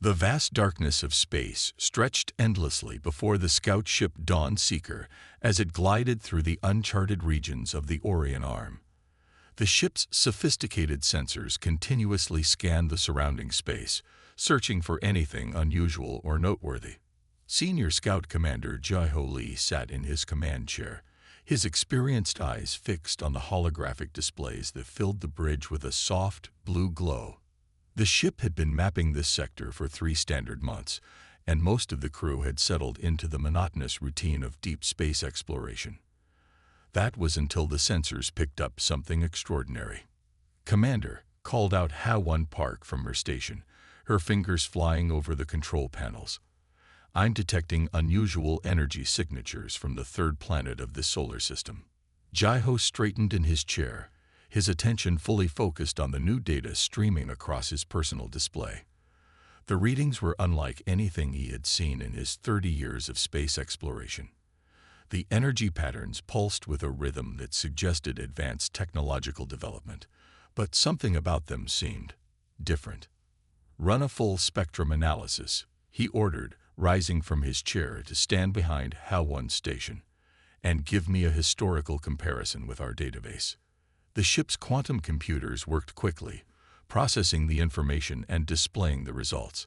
The vast darkness of space stretched endlessly before the scout ship Dawn Seeker as it glided through the uncharted regions of the Orion Arm. The ship's sophisticated sensors continuously scanned the surrounding space, searching for anything unusual or noteworthy. Senior Scout Commander Jai-Ho Lee sat in his command chair, his experienced eyes fixed on the holographic displays that filled the bridge with a soft, blue glow. The ship had been mapping this sector for 3 standard months, and most of the crew had settled into the monotonous routine of deep space exploration. That was until the sensors picked up something extraordinary. "Commander," called out HFY Park from her station, her fingers flying over the control panels. "I'm detecting unusual energy signatures from the 3rd planet of this solar system." Jai-Ho straightened in his chair, his attention fully focused on the new data streaming across his personal display. The readings were unlike anything he had seen in his 30 years of space exploration. The energy patterns pulsed with a rhythm that suggested advanced technological development, but something about them seemed different. "Run a full spectrum analysis," he ordered, rising from his chair to stand behind HFY's station, "and give me a historical comparison with our database." The ship's quantum computers worked quickly, processing the information and displaying the results.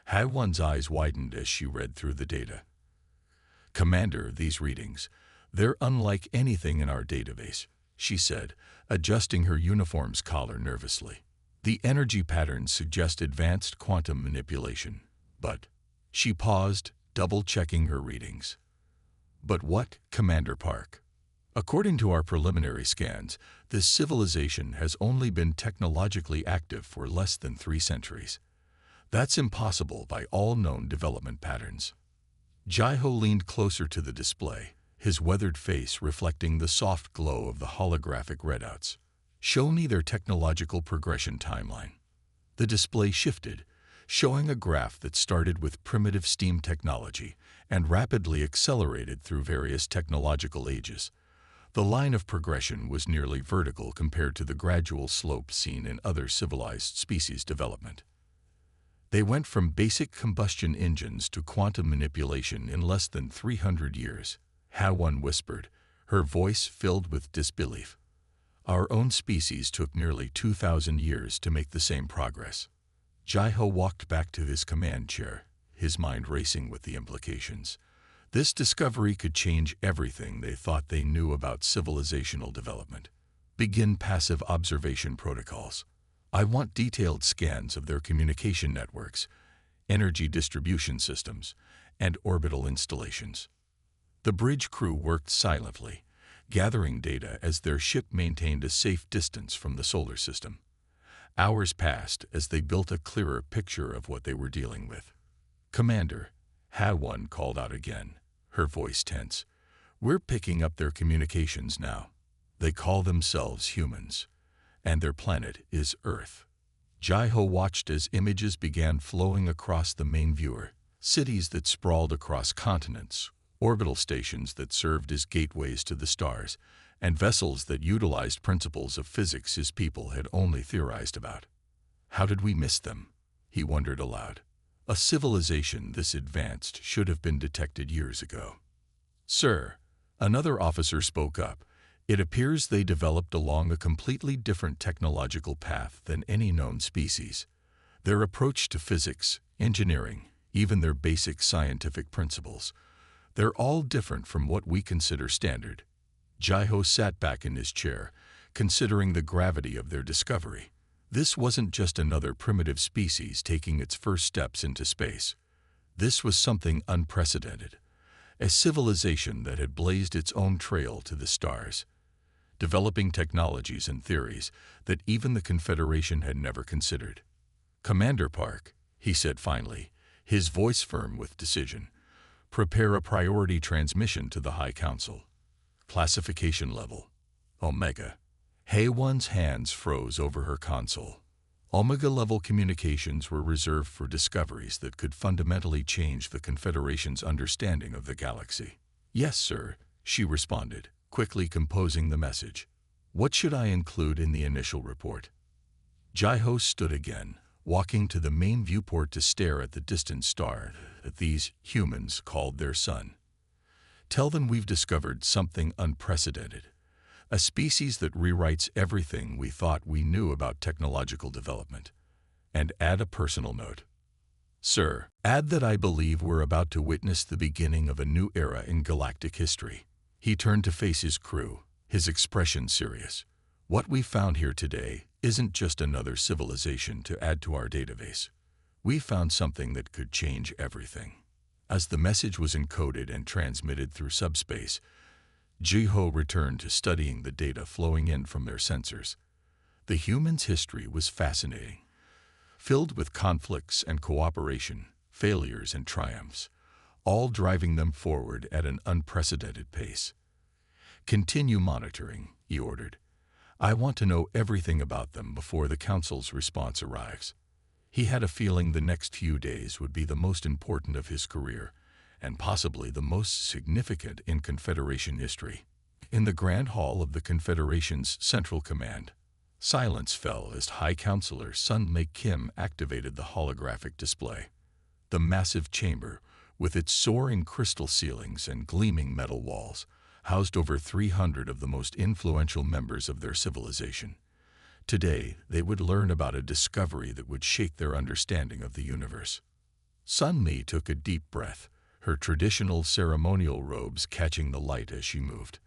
HFY's eyes widened as she read through the data. "Commander, these readings, they're unlike anything in our database," she said, adjusting her uniform's collar nervously. "The energy patterns suggest advanced quantum manipulation, but—" She paused, double-checking her readings. "But what, Commander Park? According to our preliminary scans, this civilization has only been technologically active for less than 3 centuries. That's impossible by all known development patterns." Jai-Ho leaned closer to the display, his weathered face reflecting the soft glow of the holographic readouts. "Show me their technological progression timeline." The display shifted, showing a graph that started with primitive steam technology and rapidly accelerated through various technological ages. The line of progression was nearly vertical compared to the gradual slope seen in other civilized species development. "They went from basic combustion engines to quantum manipulation in less than 300 years, HFY whispered, her voice filled with disbelief. "Our own species took nearly 2,000 years to make the same progress." Jai-Ho walked back to his command chair, his mind racing with the implications. This discovery could change everything they thought they knew about civilizational development. "Begin passive observation protocols. I want detailed scans of their communication networks, energy distribution systems, and orbital installations." The bridge crew worked silently, gathering data as their ship maintained a safe distance from the solar system. Hours passed as they built a clearer picture of what they were dealing with. "Commander," HFY called out again, her voice tense, "we're picking up their communications now. They call themselves humans, and their planet is Earth." Jai-Ho watched as images began flowing across the main viewer, cities that sprawled across continents, orbital stations that served as gateways to the stars, and vessels that utilized principles of physics his people had only theorized about. "How did we miss them?" he wondered aloud. "A civilization this advanced should have been detected years ago." "Sir," another officer spoke up, "it appears they developed along a completely different technological path than any known species. Their approach to physics, engineering, even their basic scientific principles, they're all different from what we consider standard." Jai-Ho sat back in his chair, considering the gravity of their discovery. This wasn't just another primitive species taking its first steps into space. This was something unprecedented, a civilization that had blazed its own trail to the stars, developing technologies and theories that even the Confederation had never considered. "Commander Park," he said finally, his voice firm with decision, "prepare a priority transmission to the High Council. Classification level: Omega." HFY's hands froze over her console. Omega-level communications were reserved for discoveries that could fundamentally change the Confederation's understanding of the galaxy. "Yes, sir," she responded, quickly composing the message. "What should I include in the initial report?" Jai-Ho stood again, walking to the main viewport to stare at the distant star that these humans called their sun. Tell them we've discovered something unprecedented, a species that rewrites everything we thought we knew about technological development. And add a personal note. Sir, add that I believe we're about to witness the beginning of a new era in galactic history. He turned to face his crew, his expression serious. What we found here today isn't just another civilization to add to our database. We found something that could change everything. As the message was encoded and transmitted through subspace, Jiho returned to studying the data flowing in from their sensors. The humans' history was fascinating, filled with conflicts and cooperation, failures and triumphs, all driving them forward at an unprecedented pace. Continue monitoring, he ordered. I want to know everything about them before the Council's response arrives. He had a feeling the next few days would be the most important of his career, and possibly the most significant in Confederation history. In the Grand Hall of the Confederation's Central Command, silence fell as High Counselor Sun Mei Kim activated the holographic display. The massive chamber, with its soaring crystal ceilings and gleaming metal walls, housed over 300 of the most influential members of their civilization. Today, they would learn about a discovery that would shake their understanding of the universe. Sun Mi took a deep breath, her traditional ceremonial robes catching the light as she moved.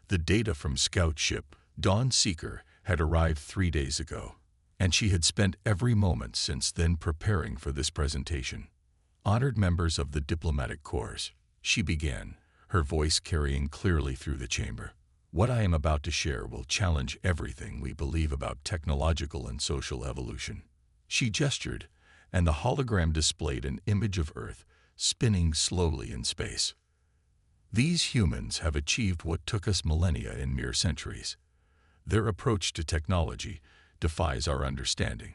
The data from scout ship Dawn Seeker had arrived 3 days ago, and she had spent every moment since then preparing for this presentation. Honored members of the diplomatic corps, she began, her voice carrying clearly through the chamber. What I am about to share will challenge everything we believe about technological and social evolution. She gestured, and the hologram displayed an image of Earth spinning slowly in space. These humans have achieved what took us millennia in mere centuries. Their approach to technology defies our understanding.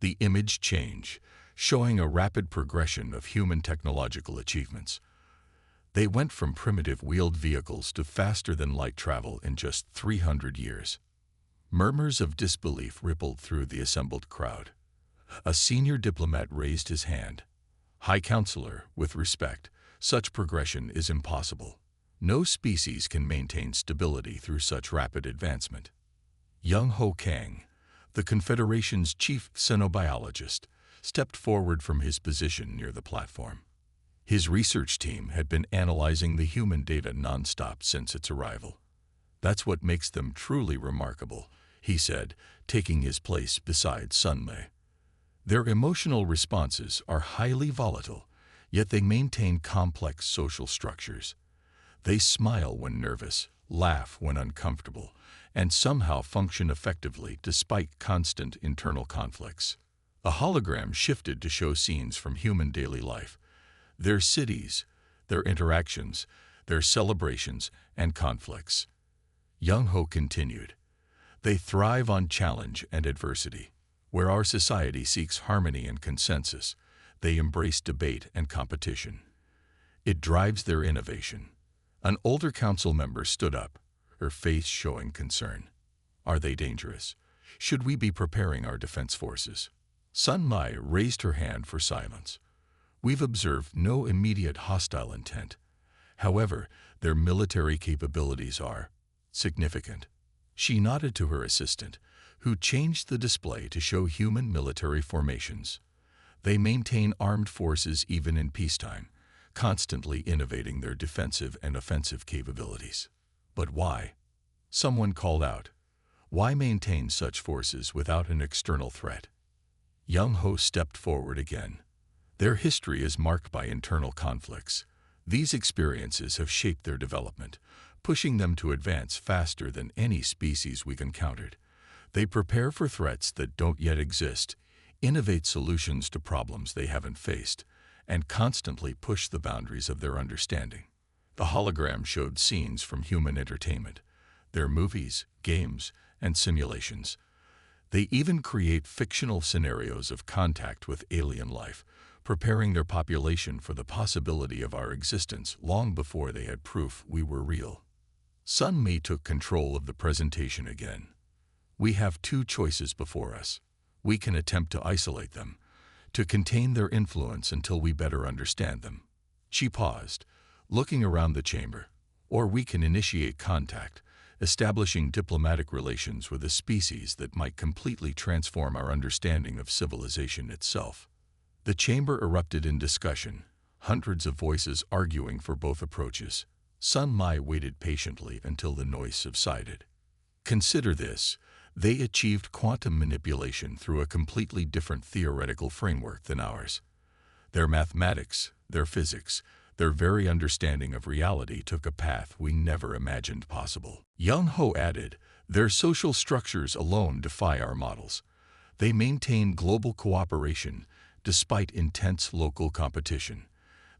The image changed, showing a rapid progression of human technological achievements. They went from primitive wheeled vehicles to faster-than-light travel in just 300 years. Murmurs of disbelief rippled through the assembled crowd. A senior diplomat raised his hand. High Counselor, with respect, such progression is impossible. No species can maintain stability through such rapid advancement. Young Ho Kang, the Confederation's chief xenobiologist, stepped forward from his position near the platform. His research team had been analyzing the human data nonstop since its arrival. That's what makes them truly remarkable, he said, taking his place beside Sun Mei. Their emotional responses are highly volatile, yet they maintain complex social structures. They smile when nervous, laugh when uncomfortable, and somehow function effectively despite constant internal conflicts. A hologram shifted to show scenes from human daily life, their cities, their interactions, their celebrations, and conflicts. Young Ho continued, they thrive on challenge and adversity. Where our society seeks harmony and consensus, they embrace debate and competition. It drives their innovation. An older council member stood up, her face showing concern. Are they dangerous? Should we be preparing our defense forces? Sun Mai raised her hand for silence. We've observed no immediate hostile intent. However, their military capabilities are significant. She nodded to her assistant, who changed the display to show human military formations. They maintain armed forces even in peacetime, constantly innovating their defensive and offensive capabilities. But why? Someone called out. Why maintain such forces without an external threat? Young Ho stepped forward again. Their history is marked by internal conflicts. These experiences have shaped their development, pushing them to advance faster than any species we've encountered. They prepare for threats that don't yet exist, innovate solutions to problems they haven't faced, and constantly push the boundaries of their understanding. The hologram showed scenes from human entertainment, their movies, games, and simulations. They even create fictional scenarios of contact with alien life, preparing their population for the possibility of our existence long before they had proof we were real. Sun Mi took control of the presentation again. We have two choices before us. We can attempt to isolate them, to contain their influence until we better understand them. She paused, looking around the chamber. Or we can initiate contact, establishing diplomatic relations with a species that might completely transform our understanding of civilization itself. The chamber erupted in discussion, hundreds of voices arguing for both approaches. Sun Mai waited patiently until the noise subsided. Consider this. They achieved quantum manipulation through a completely different theoretical framework than ours. Their mathematics, their physics, their very understanding of reality took a path we never imagined possible. Young Ho added, their social structures alone defy our models. They maintain global cooperation despite intense local competition.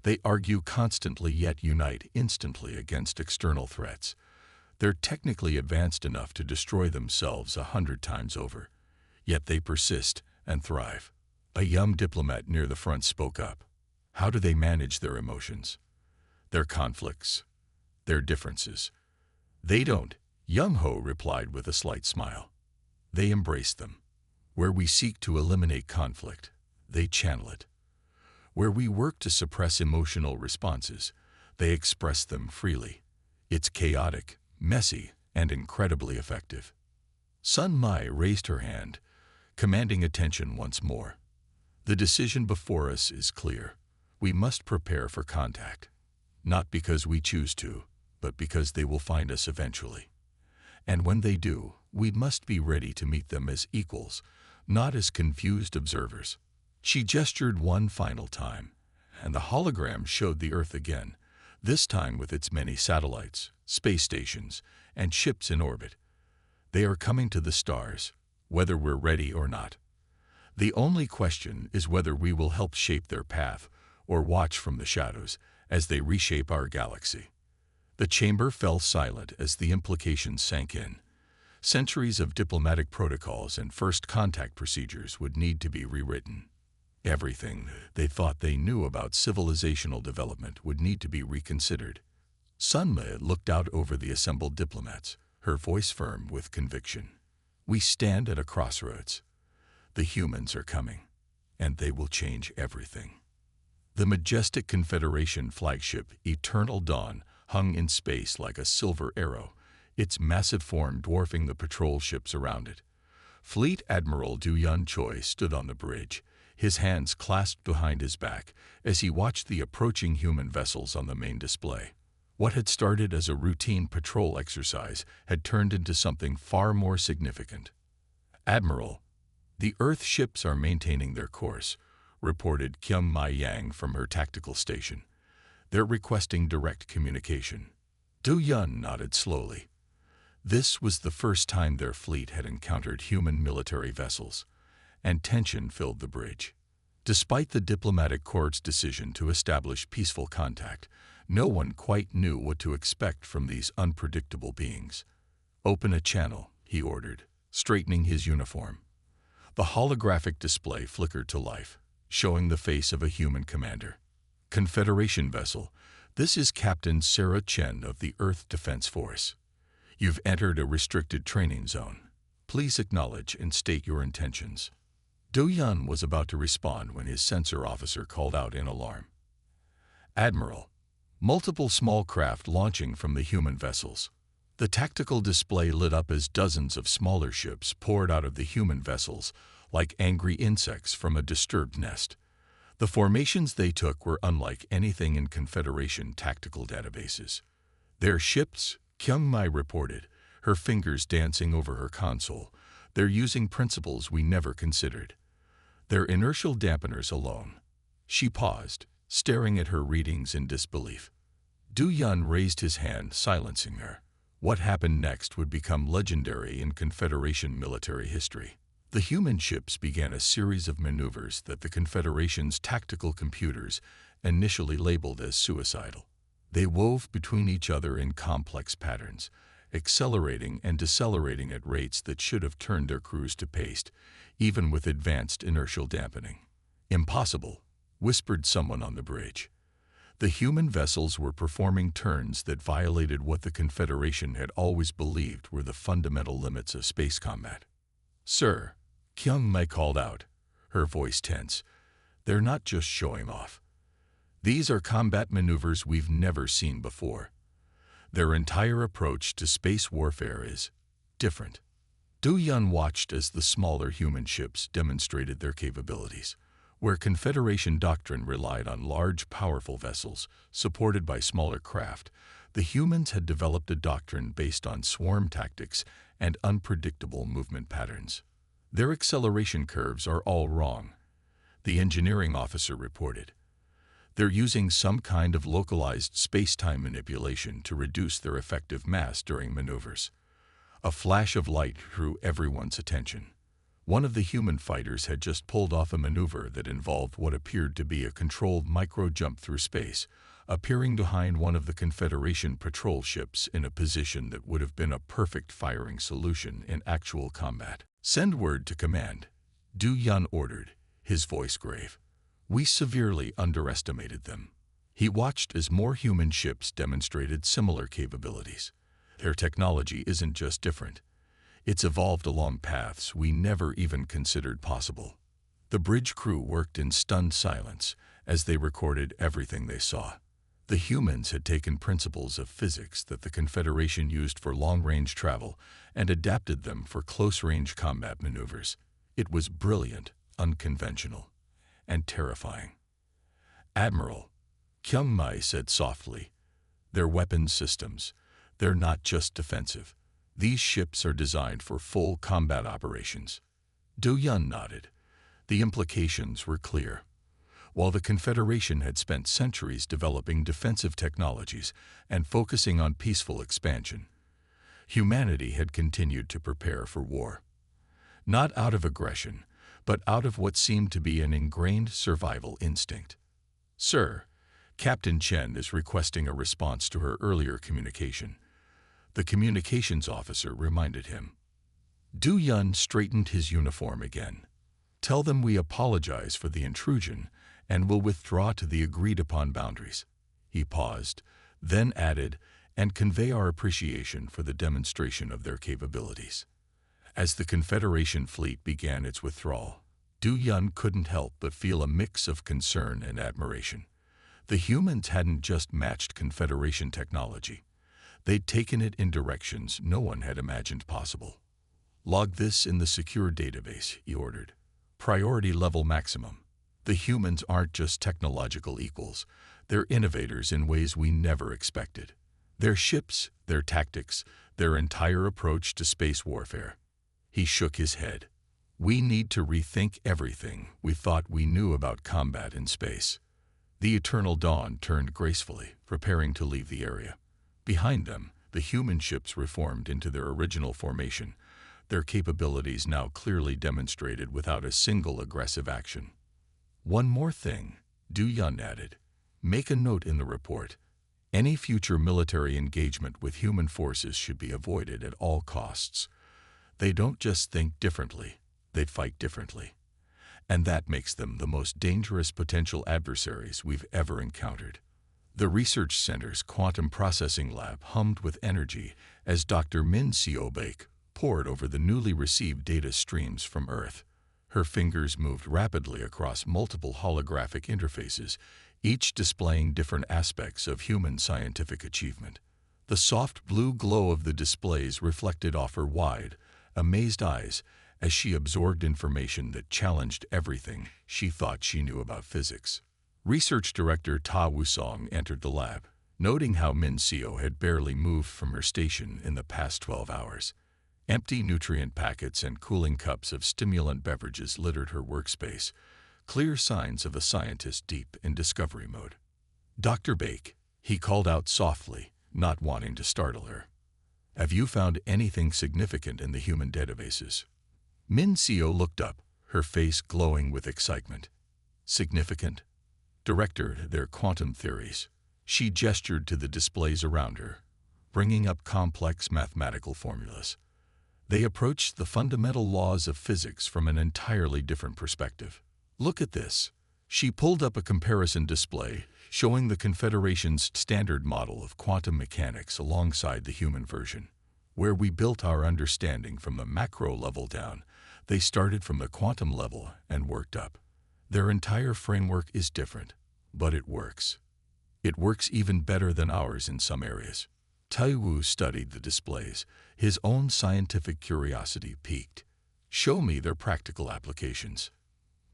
They argue constantly yet unite instantly against external threats. They're technically advanced enough to destroy themselves 100 times over. Yet they persist and thrive. A young diplomat near the front spoke up. How do they manage their emotions, their conflicts, their differences? They don't, Young Ho replied with a slight smile. They embrace them. Where we seek to eliminate conflict, they channel it. Where we work to suppress emotional responses, they express them freely. It's chaotic, messy, and incredibly effective. Sun Mai raised her hand, commanding attention once more. The decision before us is clear. We must prepare for contact, not because we choose to, but because they will find us eventually. And when they do, we must be ready to meet them as equals, not as confused observers. She gestured one final time, and the hologram showed the Earth again, this time with its many satellites, space stations, and ships in orbit. They are coming to the stars, whether we're ready or not. The only question is whether we will help shape their path or watch from the shadows as they reshape our galaxy. The chamber fell silent as the implications sank in. Centuries of diplomatic protocols and first contact procedures would need to be rewritten. Everything they thought they knew about civilizational development would need to be reconsidered. Sun Mi looked out over the assembled diplomats, her voice firm with conviction. We stand at a crossroads. The humans are coming, and they will change everything. The majestic Confederation flagship, Eternal Dawn, hung in space like a silver arrow, its massive form dwarfing the patrol ships around it. Fleet Admiral Du Yun Choi stood on the bridge, his hands clasped behind his back as he watched the approaching human vessels on the main display. What had started as a routine patrol exercise had turned into something far more significant. Admiral, the Earth ships are maintaining their course, reported Kim My-yang from her tactical station. They're requesting direct communication. Du Yun nodded slowly. This was the first time their fleet had encountered human military vessels, and tension filled the bridge. Despite the diplomatic corps' decision to establish peaceful contact, no one quite knew what to expect from these unpredictable beings. Open a channel, he ordered, straightening his uniform. The holographic display flickered to life, showing the face of a human commander. Confederation vessel, this is Captain Sarah Chen of the Earth Defense Force. You've entered a restricted training zone. Please acknowledge and state your intentions. Du Yun was about to respond when his sensor officer called out in alarm. Admiral, multiple small craft launching from the human vessels. The tactical display lit up as dozens of smaller ships poured out of the human vessels like angry insects from a disturbed nest. The formations they took were unlike anything in Confederation tactical databases. They're ships, Kyung Mai reported, her fingers dancing over her console. They're using principles we never considered. They're inertial dampeners alone. She paused, staring at her readings in disbelief. Du Yun raised his hand, silencing her. What happened next would become legendary in Confederation military history. The human ships began a series of maneuvers that the Confederation's tactical computers initially labeled as suicidal. They wove between each other in complex patterns, accelerating and decelerating at rates that should have turned their crews to paste, even with advanced inertial dampening. Impossible, whispered someone on the bridge. The human vessels were performing turns that violated what the Confederation had always believed were the fundamental limits of space combat. Sir, Kyung-Mai called out, her voice tense. They're not just showing off. These are combat maneuvers we've never seen before. Their entire approach to space warfare is different. Du-Yun watched as the smaller human ships demonstrated their capabilities. Where Confederation doctrine relied on large, powerful vessels supported by smaller craft, the humans had developed a doctrine based on swarm tactics and unpredictable movement patterns. Their acceleration curves are all wrong, the engineering officer reported. They're using some kind of localized space-time manipulation to reduce their effective mass during maneuvers. A flash of light drew everyone's attention. One of the human fighters had just pulled off a maneuver that involved what appeared to be a controlled micro-jump through space, appearing behind one of the Confederation patrol ships in a position that would have been a perfect firing solution in actual combat. "Send word to command," Du-Yun ordered, his voice grave. "We severely underestimated them." He watched as more human ships demonstrated similar capabilities. Their technology isn't just different. It's evolved along paths we never even considered possible. The bridge crew worked in stunned silence as they recorded everything they saw. The humans had taken principles of physics that the Confederation used for long-range travel and adapted them for close-range combat maneuvers. It was brilliant, unconventional, and terrifying. "Admiral," Kyung-Mai said softly, "their weapons systems, they're not just defensive. These ships are designed for full combat operations." Du-Yun nodded. The implications were clear. While the Confederation had spent centuries developing defensive technologies and focusing on peaceful expansion, humanity had continued to prepare for war. Not out of aggression, but out of what seemed to be an ingrained survival instinct. "Sir, Captain Chen is requesting a response to her earlier communication," the communications officer reminded him. Du-Yun straightened his uniform again. "Tell them we apologize for the intrusion and will withdraw to the agreed-upon boundaries." He paused, then added, "and convey our appreciation for the demonstration of their capabilities." As the Confederation fleet began its withdrawal, Du-Yun couldn't help but feel a mix of concern and admiration. The humans hadn't just matched Confederation technology. They'd taken it in directions no one had imagined possible. "Log this in the secure database," he ordered. "Priority level maximum." The humans aren't just technological equals. They're innovators in ways we never expected. Their ships, their tactics, their entire approach to space warfare. He shook his head. "We need to rethink everything we thought we knew about combat in space." The Eternal Dawn turned gracefully, preparing to leave the area. Behind them, the human ships reformed into their original formation, their capabilities now clearly demonstrated without a single aggressive action. "One more thing," Du-Yun added. "Make a note in the report. Any future military engagement with human forces should be avoided at all costs. They don't just think differently, they fight differently. And that makes them the most dangerous potential adversaries we've ever encountered." The research center's quantum processing lab hummed with energy as Dr. Min Seo-baek pored over the newly received data streams from Earth. Her fingers moved rapidly across multiple holographic interfaces, each displaying different aspects of human scientific achievement. The soft blue glow of the displays reflected off her wide, amazed eyes as she absorbed information that challenged everything she thought she knew about physics. Research Director Ta Wusong entered the lab, noting how Min Seo had barely moved from her station in the past 12 hours. Empty nutrient packets and cooling cups of stimulant beverages littered her workspace, clear signs of a scientist deep in discovery mode. "Dr. Baek," he called out softly, not wanting to startle her. "Have you found anything significant in the human databases?" Min Seo looked up, her face glowing with excitement. "Significant?" "Director, their quantum theories." She gestured to the displays around her, bringing up complex mathematical formulas. They approached the fundamental laws of physics from an entirely different perspective. "Look at this." She pulled up a comparison display showing the Confederation's standard model of quantum mechanics alongside the human version. "Where we built our understanding from the macro level down, They started from the quantum level and worked up. Their entire framework is different, but it works. It works even better than ours in some areas. Taiwu studied the displays. His own scientific curiosity piqued. Show me their practical applications.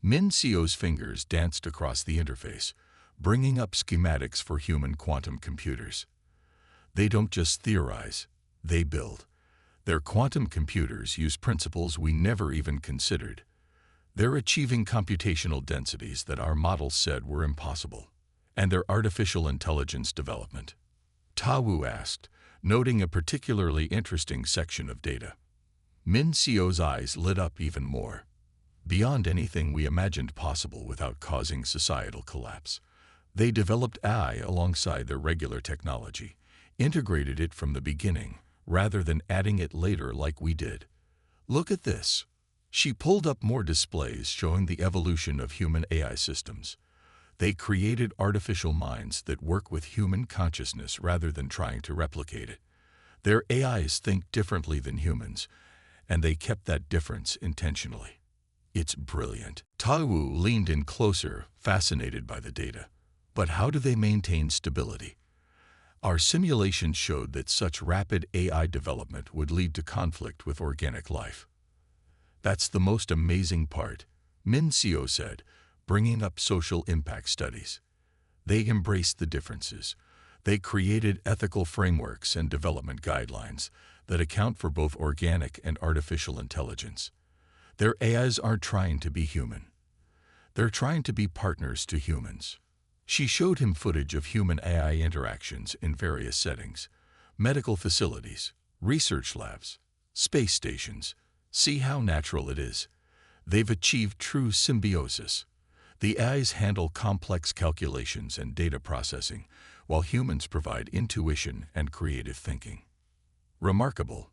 Min Sio's fingers danced across the interface, bringing up schematics for human quantum computers. They don't just theorize, they build. Their quantum computers use principles we never even considered. They're achieving computational densities that our models said were impossible. And their artificial intelligence development. Tawu asked, noting a particularly interesting section of data. Min Sio's eyes lit up even more. Beyond anything we imagined possible without causing societal collapse. They developed AI alongside their regular technology, integrated it from the beginning, rather than adding it later like we did. Look at this. She pulled up more displays showing the evolution of human AI systems. They created artificial minds that work with human consciousness rather than trying to replicate it. Their AIs think differently than humans, and they kept that difference intentionally. It's brilliant. Tawu leaned in closer, fascinated by the data. But how do they maintain stability? Our simulations showed that such rapid AI development would lead to conflict with organic life. That's the most amazing part, Min Sio said, bringing up social impact studies. They embraced the differences. They created ethical frameworks and development guidelines that account for both organic and artificial intelligence. Their AIs aren't trying to be human. They're trying to be partners to humans. She showed him footage of human AI interactions in various settings: medical facilities, research labs, space stations. See how natural it is. They've achieved true symbiosis. The AIs handle complex calculations and data processing, while humans provide intuition and creative thinking. Remarkable,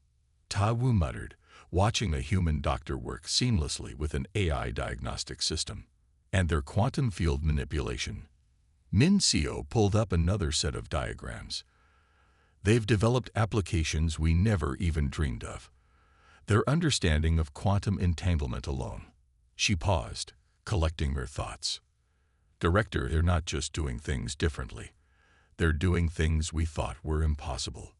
Tawu muttered, watching a human doctor work seamlessly with an AI diagnostic system. And their quantum field manipulation. Min Sio pulled up another set of diagrams. They've developed applications we never even dreamed of. Their understanding of quantum entanglement alone. She paused, collecting her thoughts. Director, they're not just doing things differently. They're doing things we thought were impossible.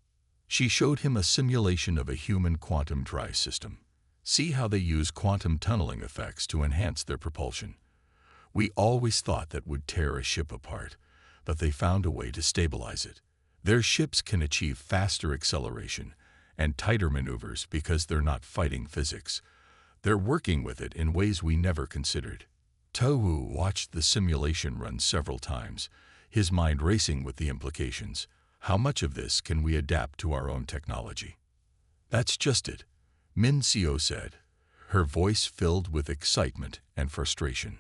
She showed him a simulation of a human quantum drive system. See how they use quantum tunneling effects to enhance their propulsion. We always thought that would tear a ship apart, but they found a way to stabilize it. Their ships can achieve faster acceleration and tighter maneuvers because they're not fighting physics. They're working with it in ways we never considered. Tawu watched the simulation run several times, his mind racing with the implications. How much of this can we adapt to our own technology? That's just it, Min Sio said, her voice filled with excitement and frustration.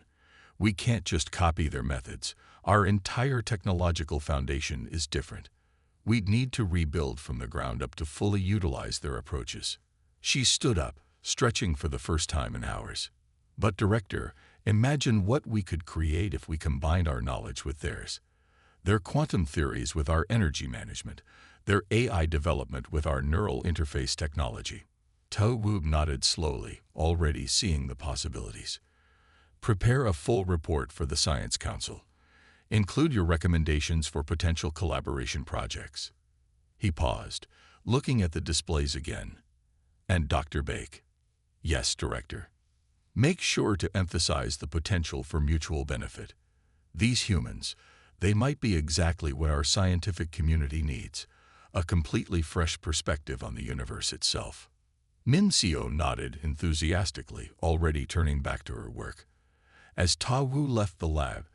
We can't just copy their methods. Our entire technological foundation is different. We'd need to rebuild from the ground up to fully utilize their approaches. She stood up, stretching for the first time in hours. But Director, imagine what we could create if we combined our knowledge with theirs. Their quantum theories with our energy management, their AI development with our neural interface technology. Tawu nodded slowly, already seeing the possibilities. Prepare a full report for the Science Council. Include your recommendations for potential collaboration projects. He paused, looking at the displays again. And Dr. Bake. Yes, Director. Make sure to emphasize the potential for mutual benefit. These humans, they might be exactly what our scientific community needs, a completely fresh perspective on the universe itself. Min Sio nodded enthusiastically, already turning back to her work. As Tawu left the lab,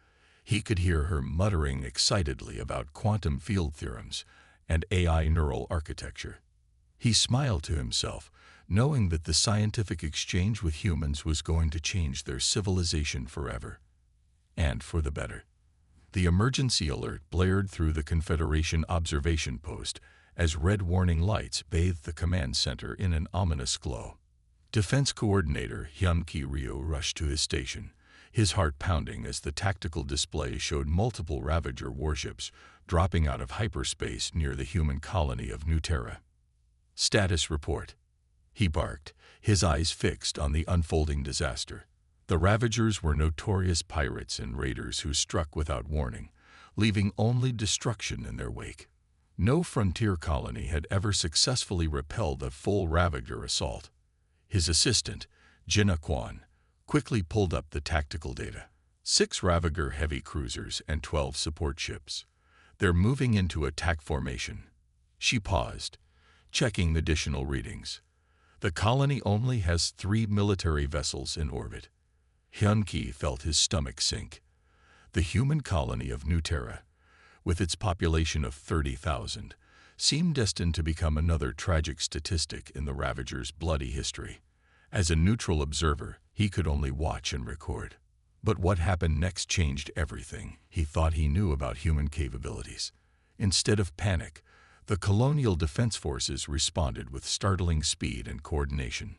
he could hear her muttering excitedly about quantum field theorems and AI neural architecture. He smiled to himself, knowing that the scientific exchange with humans was going to change their civilization forever. And for the better. The emergency alert blared through the Confederation observation post as red warning lights bathed the command center in an ominous glow. Defense Coordinator Hyun-Ki Ryo rushed to his station, his heart pounding as the tactical display showed multiple Ravager warships dropping out of hyperspace near the human colony of New Terra. Status report. he barked, his eyes fixed on the unfolding disaster. The Ravagers were notorious pirates and raiders who struck without warning, leaving only destruction in their wake. No frontier colony had ever successfully repelled a full Ravager assault. His assistant, Jinnah Kwan, quickly pulled up the tactical data. 6 Ravager heavy cruisers and 12 support ships. They're moving into attack formation. She paused, checking the additional readings. The colony only has 3 military vessels in orbit. Hyun-Ki felt his stomach sink. The human colony of New Terra, with its population of 30,000, seemed destined to become another tragic statistic in the Ravager's bloody history. As a neutral observer, he could only watch and record. But what happened next changed everything. He thought he knew about human capabilities. Instead of panic, the colonial defense forces responded with startling speed and coordination.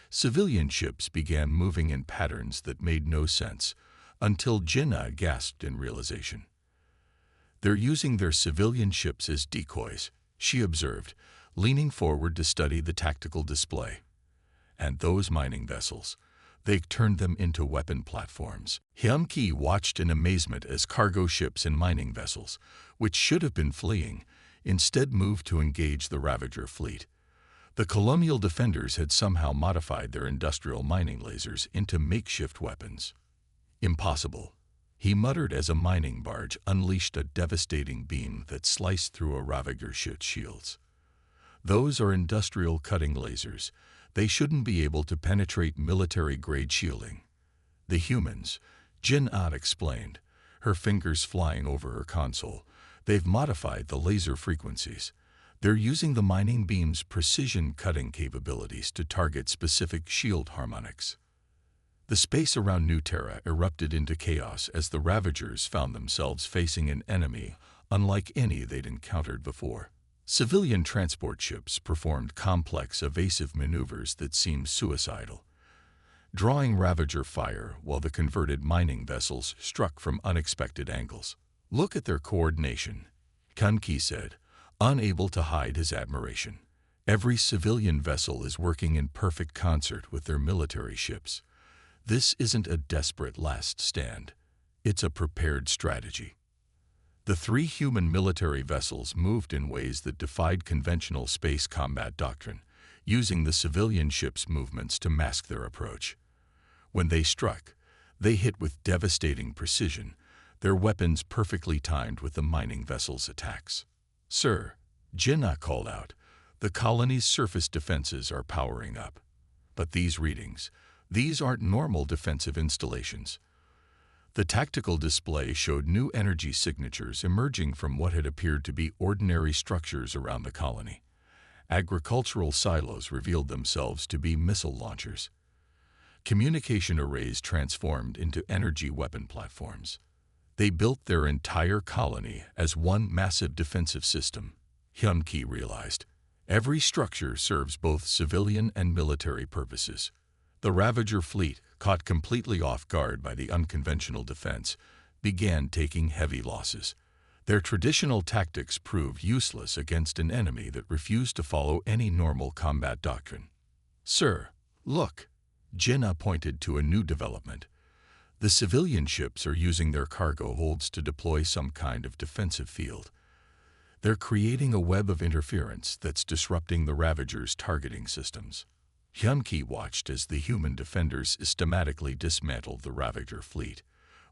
Civilian ships began moving in patterns that made no sense, until Jinnah gasped in realization. They're using their civilian ships as decoys, she observed, leaning forward to study the tactical display. And those mining vessels, they turned them into weapon platforms. Hyun-Ki watched in amazement as cargo ships and mining vessels, which should have been fleeing, instead moved to engage the Ravager fleet. The colonial defenders had somehow modified their industrial mining lasers into makeshift weapons. Impossible, he muttered as a mining barge unleashed a devastating beam that sliced through a Ravager ship's shields. Those are industrial cutting lasers. They shouldn't be able to penetrate military-grade shielding. The humans, Jinnah explained, her fingers flying over her console. They've modified the laser frequencies. They're using the mining beam's precision cutting capabilities to target specific shield harmonics. The space around New Terra erupted into chaos as the Ravagers found themselves facing an enemy unlike any they'd encountered before. Civilian transport ships performed complex evasive maneuvers that seemed suicidal, drawing Ravager fire while the converted mining vessels struck from unexpected angles. "Look at their coordination," Hyun-Ki said, unable to hide his admiration. "Every civilian vessel is working in perfect concert with their military ships. This isn't a desperate last stand. It's a prepared strategy." The 3 human military vessels moved in ways that defied conventional space combat doctrine, using the civilian ships' movements to mask their approach. When they struck, they hit with devastating precision, their weapons perfectly timed with the mining vessels' attacks. "Sir," Jinnah called out, "the colony's surface defenses are powering up. But these readings, these aren't normal defensive installations." The tactical display showed new energy signatures emerging from what had appeared to be ordinary structures around the colony. Agricultural silos revealed themselves to be missile launchers. Communication arrays transformed into energy weapon platforms. They built their entire colony as one massive defensive system. Hyun-Ki realized, every structure serves both civilian and military purposes. The Ravager fleet, caught completely off guard by the unconventional defense, began taking heavy losses. Their traditional tactics proved useless against an enemy that refused to follow any normal combat doctrine. "Sir, look," Jinnah pointed to a new development. "The civilian ships are using their cargo holds to deploy some kind of defensive field. They're creating a web of interference that's disrupting the Ravagers' targeting systems." Hyun-Ki watched as the human defenders systematically dismantled the Ravager fleet.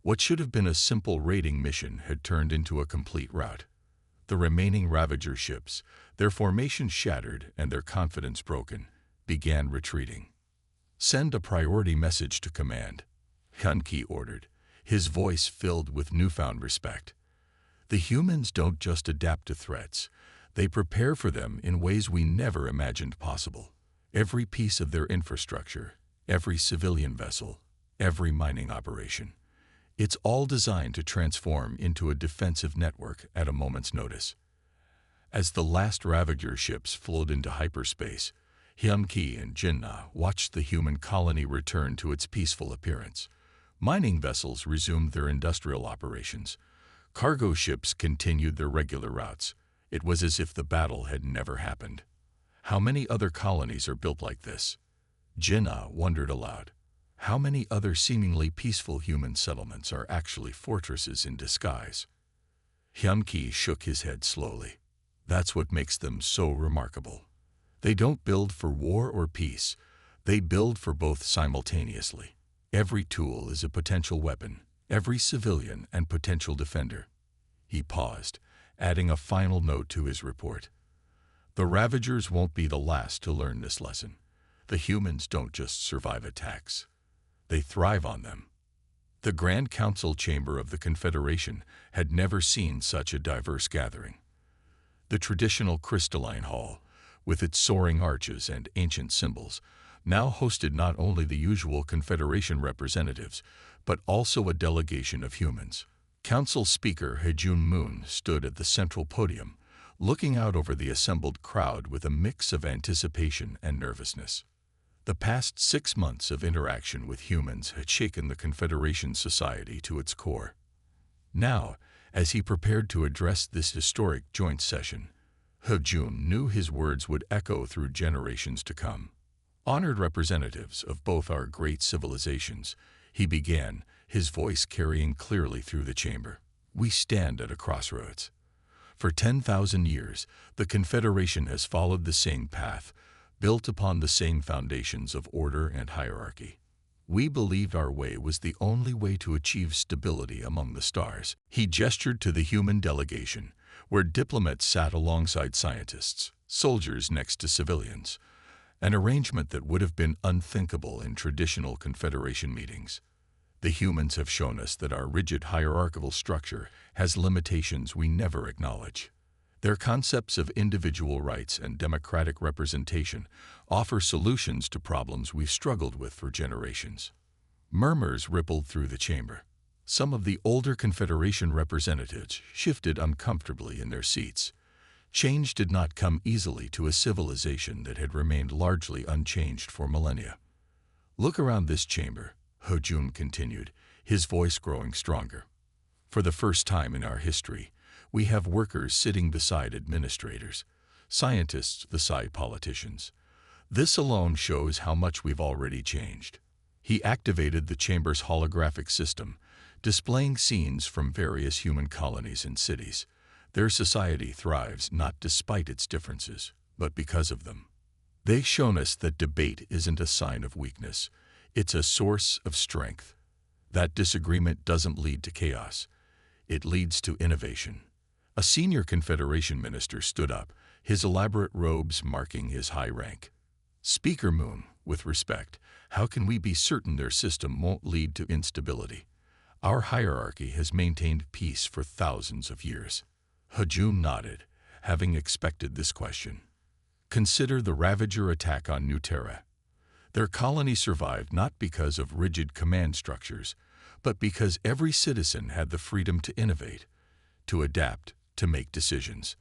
What should have been a simple raiding mission had turned into a complete rout. The remaining Ravager ships, their formation shattered and their confidence broken, began retreating. "Send a priority message to command," Hyun-Ki ordered, his voice filled with newfound respect. "The humans don't just adapt to threats, they prepare for them in ways we never imagined possible. Every piece of their infrastructure, every civilian vessel, every mining operation, it's all designed to transform into a defensive network at a moment's notice." As the last Ravager ships flowed into hyperspace, Hyun-Ki and Jinnah watched the human colony return to its peaceful appearance. Mining vessels resumed their industrial operations. Cargo ships continued their regular routes. It was as if the battle had never happened. How many other colonies are built like this? Jinnah wondered aloud. How many other seemingly peaceful human settlements are actually fortresses in disguise? Hyun-Ki shook his head slowly. That's what makes them so remarkable. They don't build for war or peace. They build for both simultaneously. Every tool is a potential weapon, every civilian and potential defender. He paused, adding a final note to his report. The Ravagers won't be the last to learn this lesson. The humans don't just survive attacks. They thrive on them. The Grand Council chamber of the Confederation had never seen such a diverse gathering. The traditional crystalline hall, with its soaring arches and ancient symbols, now hosted not only the usual Confederation representatives, but also a delegation of humans. Council Speaker Hejun Moon stood at the central podium, looking out over the assembled crowd with a mix of anticipation and nervousness. The past 6 months of interaction with humans had shaken the Confederation society to its core. Now, as he prepared to address this historic joint session, Hejun knew his words would echo through generations to come. Honored representatives of both our great civilizations, he began, his voice carrying clearly through the chamber. We stand at a crossroads. For 10,000 years, the Confederation has followed the same path, built upon the same foundations of order and hierarchy. We believed our way was the only way to achieve stability among the stars. He gestured to the human delegation, where diplomats sat alongside scientists, soldiers next to civilians, an arrangement that would have been unthinkable in traditional Confederation meetings. The humans have shown us that our rigid hierarchical structure has limitations we never acknowledge. Their concepts of individual rights and democratic representation offer solutions to problems we've struggled with for generations. Murmurs rippled through the chamber. Some of the older Confederation representatives shifted uncomfortably in their seats. Change did not come easily to a civilization that had remained largely unchanged for millennia. Look around this chamber, Hejun continued, his voice growing stronger. For the first time in our history, we have workers sitting beside administrators, scientists beside politicians. This alone shows how much we've already changed. He activated the chamber's holographic system, displaying scenes from various human colonies and cities. Their society thrives not despite its differences, but because of them. They've shown us that debate isn't a sign of weakness. It's a source of strength. That disagreement doesn't lead to chaos. It leads to innovation. A senior Confederation minister stood up, his elaborate robes marking his high rank. Speaker Moon, with respect, how can we be certain their system won't lead to instability? Our hierarchy has maintained peace for thousands of years. Hejun nodded, having expected this question. Consider the Ravager attack on New Terra. Their colony survived not because of rigid command structures, but because every citizen had the freedom to innovate, to adapt, to make decisions.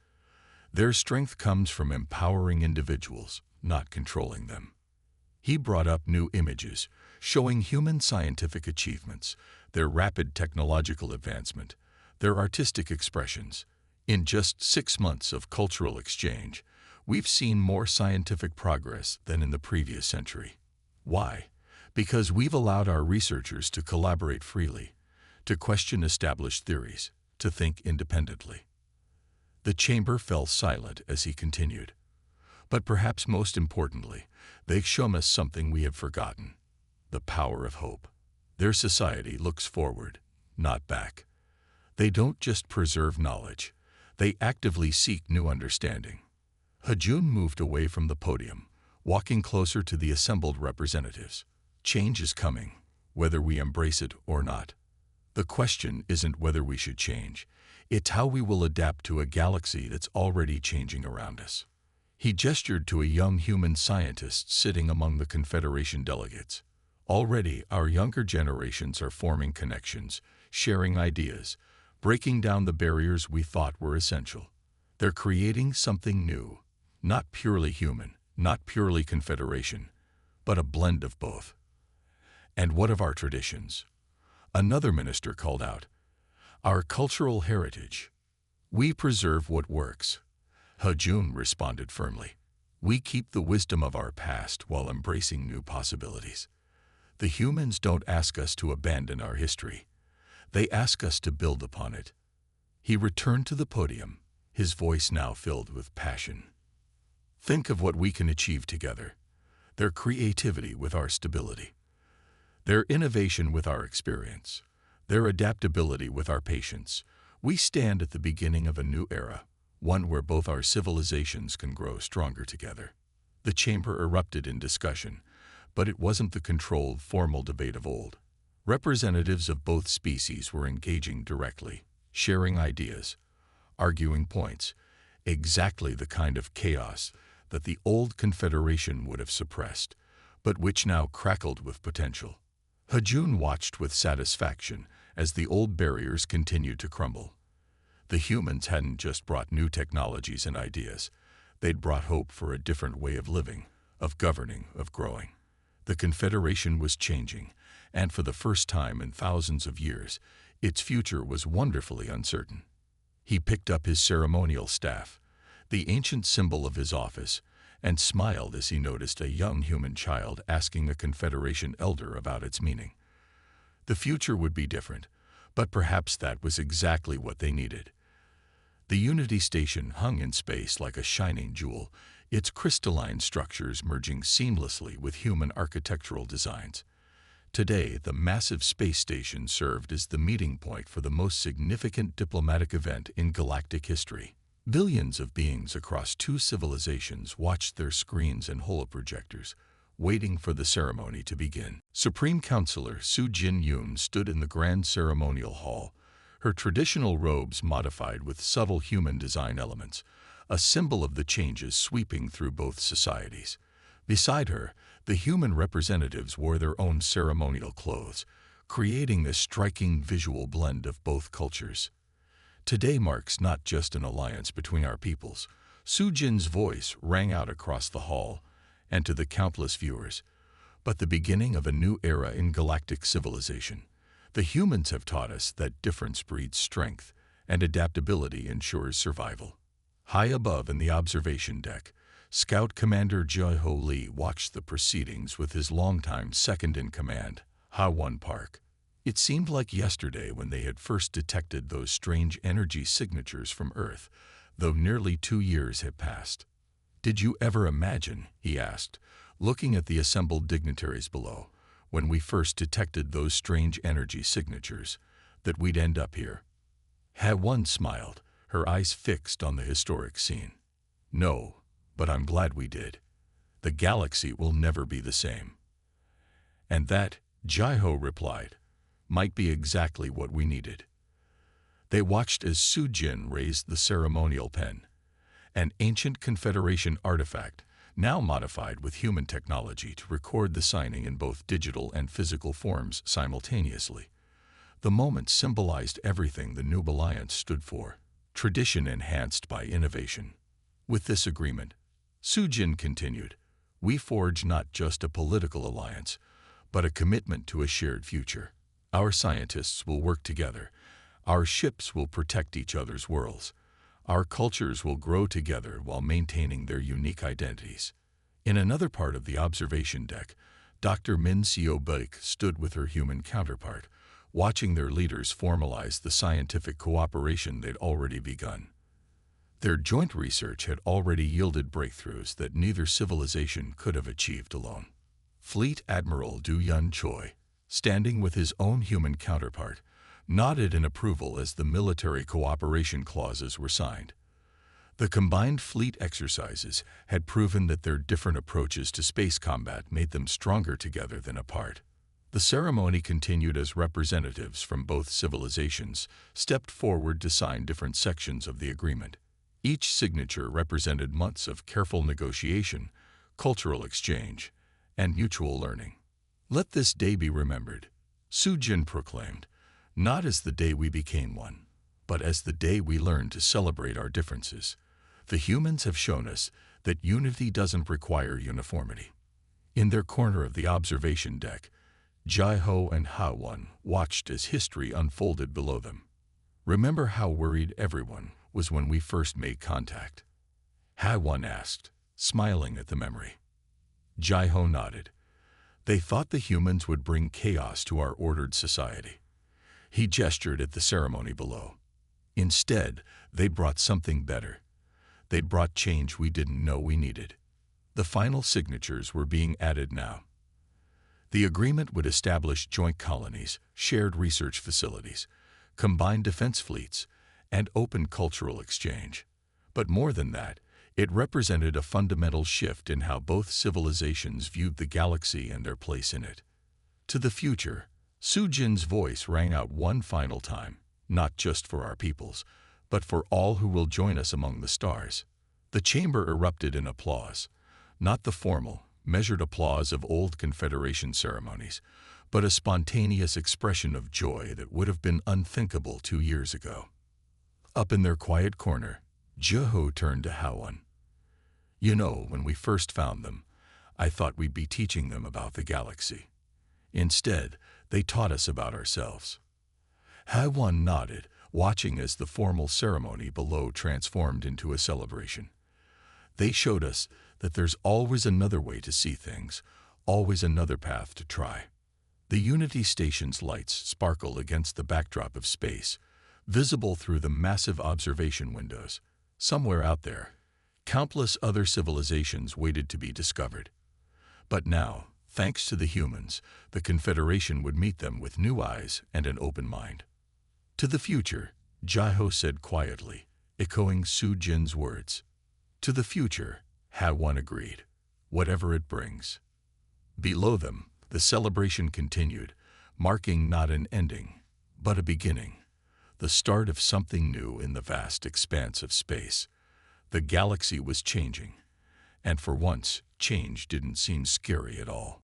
Their strength comes from empowering individuals, not controlling them. He brought up new images, showing human scientific achievements, their rapid technological advancement, their artistic expressions. In just 6 months of cultural exchange, we've seen more scientific progress than in the previous century. Why? Because we've allowed our researchers to collaborate freely, to question established theories, to think independently. The chamber fell silent as he continued. But perhaps most importantly, they've shown us something we have forgotten: the power of hope. Their society looks forward, not back. They don't just preserve knowledge, they actively seek new understanding. Hejun moved away from the podium, walking closer to the assembled representatives. Change is coming, whether we embrace it or not. The question isn't whether we should change, it's how we will adapt to a galaxy that's already changing around us. He gestured to a young human scientist sitting among the Confederation delegates. Already, our younger generations are forming connections, sharing ideas, breaking down the barriers we thought were essential. They're creating something new, not purely human, not purely Confederation, but a blend of both. And what of our traditions? Another minister called out. Our cultural heritage. We preserve what works. Hejun responded firmly. We keep the wisdom of our past while embracing new possibilities. The humans don't ask us to abandon our history. They ask us to build upon it. He returned to the podium, his voice now filled with passion. Think of what we can achieve together. Their creativity with our stability. Their innovation with our experience. Their adaptability with our patience. We stand at the beginning of a new era, one where both our civilizations can grow stronger together. The chamber erupted in discussion, but it wasn't the controlled, formal debate of old. Representatives of both species were engaging directly, sharing ideas, arguing points, exactly the kind of chaos that the old Confederation would have suppressed, but which now crackled with potential. Hajun watched with satisfaction as the old barriers continued to crumble. The humans hadn't just brought new technologies and ideas, they'd brought hope for a different way of living, of governing, of growing. The Confederation was changing, and for the first time in thousands of years, its future was wonderfully uncertain. He picked up his ceremonial staff, the ancient symbol of his office, and smiled as he noticed a young human child asking a Confederation elder about its meaning. The future would be different, but perhaps that was exactly what they needed. The Unity Station hung in space like a shining jewel, its crystalline structures merging seamlessly with human architectural designs. Today, the massive space station served as the meeting point for the most significant diplomatic event in galactic history. Billions of beings across two civilizations watched their screens and holoprojectors, waiting for the ceremony to begin. Supreme Counselor Su Jin-yoon stood in the grand ceremonial hall, her traditional robes modified with subtle human design elements, a symbol of the changes sweeping through both societies. Beside her, the human representatives wore their own ceremonial clothes, creating this striking visual blend of both cultures. Today marks not just an alliance between our peoples. Su Jin's voice rang out across the hall and to the countless viewers, but the beginning of a new era in galactic civilization. The humans have taught us that difference breeds strength and adaptability ensures survival. High above in the observation deck, Scout Commander Jae-ho Lee watched the proceedings with his longtime second-in-command, Ha-won Park. It seemed like yesterday when they had first detected those strange energy signatures from Earth, though nearly 2 years had passed. "Did you ever imagine," he asked, looking at the assembled dignitaries below, "when we first detected those strange energy signatures, that we'd end up here?" Ha-won smiled, her eyes fixed on the historic scene. "No, but I'm glad we did. The galaxy will never be the same." "And that," Jae-ho replied, "might be exactly what we needed." They watched as Su Jin raised the ceremonial pen, an ancient Confederation artifact, now modified with human technology to record the signing in both digital and physical forms simultaneously. The moment symbolized everything the new alliance stood for, tradition enhanced by innovation. With this agreement, Su Jin continued, "We forge not just a political alliance, but a commitment to a shared future. Our scientists will work together. Our ships will protect each other's worlds. Our cultures will grow together while maintaining their unique identities." In another part of the observation deck, Dr. Min Seo-beik stood with her human counterpart, watching their leaders formalize the scientific cooperation they'd already begun. Their joint research had already yielded breakthroughs that neither civilization could have achieved alone. Fleet Admiral Du Yun Choi, standing with his own human counterpart, nodded in approval as the military cooperation clauses were signed. The combined fleet exercises had proven that their different approaches to space combat made them stronger together than apart. The ceremony continued as representatives from both civilizations stepped forward to sign different sections of the agreement. Each signature represented months of careful negotiation, cultural exchange, and mutual learning. "Let this day be remembered," Su Jin proclaimed, "not as the day we became one, but as the day we learned to celebrate our differences. The humans have shown us that unity doesn't require uniformity." In their corner of the observation deck, Jae-ho and Ha-won watched as history unfolded below them. "Remember how worried everyone was when we first made contact?" Ha-won asked. smiling at the memory. Jai-Ho nodded. They thought the humans would bring chaos to our ordered society. He gestured at the ceremony below. Instead, they brought something better. They'd brought change we didn't know we needed. The final signatures were being added now. The agreement would establish joint colonies, shared research facilities, combined defense fleets, and open cultural exchange. But more than that, it represented a fundamental shift in how both civilizations viewed the galaxy and their place in it. To the future, Sujin's voice rang out one final time, not just for our peoples, but for all who will join us among the stars. The chamber erupted in applause, not the formal, measured applause of old Confederation ceremonies, but a spontaneous expression of joy that would have been unthinkable 2 years ago. Up in their quiet corner, Jai-Ho turned to Hao-Won. You know, when we first found them, I thought we'd be teaching them about the galaxy. Instead, they taught us about ourselves. Hao-Won nodded, watching as the formal ceremony below transformed into a celebration. They showed us that there's always another way to see things, always another path to try. The Unity Station's lights sparkled against the backdrop of space, visible through the massive observation windows. Somewhere out there, countless other civilizations waited to be discovered. But now, thanks to the humans, the Confederation would meet them with new eyes and an open mind. To the future, Jai-Ho said quietly, echoing Sujin's words. To the future, Hao-Won agreed, whatever it brings. Below them, the celebration continued, marking not an ending, but a beginning, the start of something new in the vast expanse of space. The galaxy was changing, and for once, change didn't seem scary at all.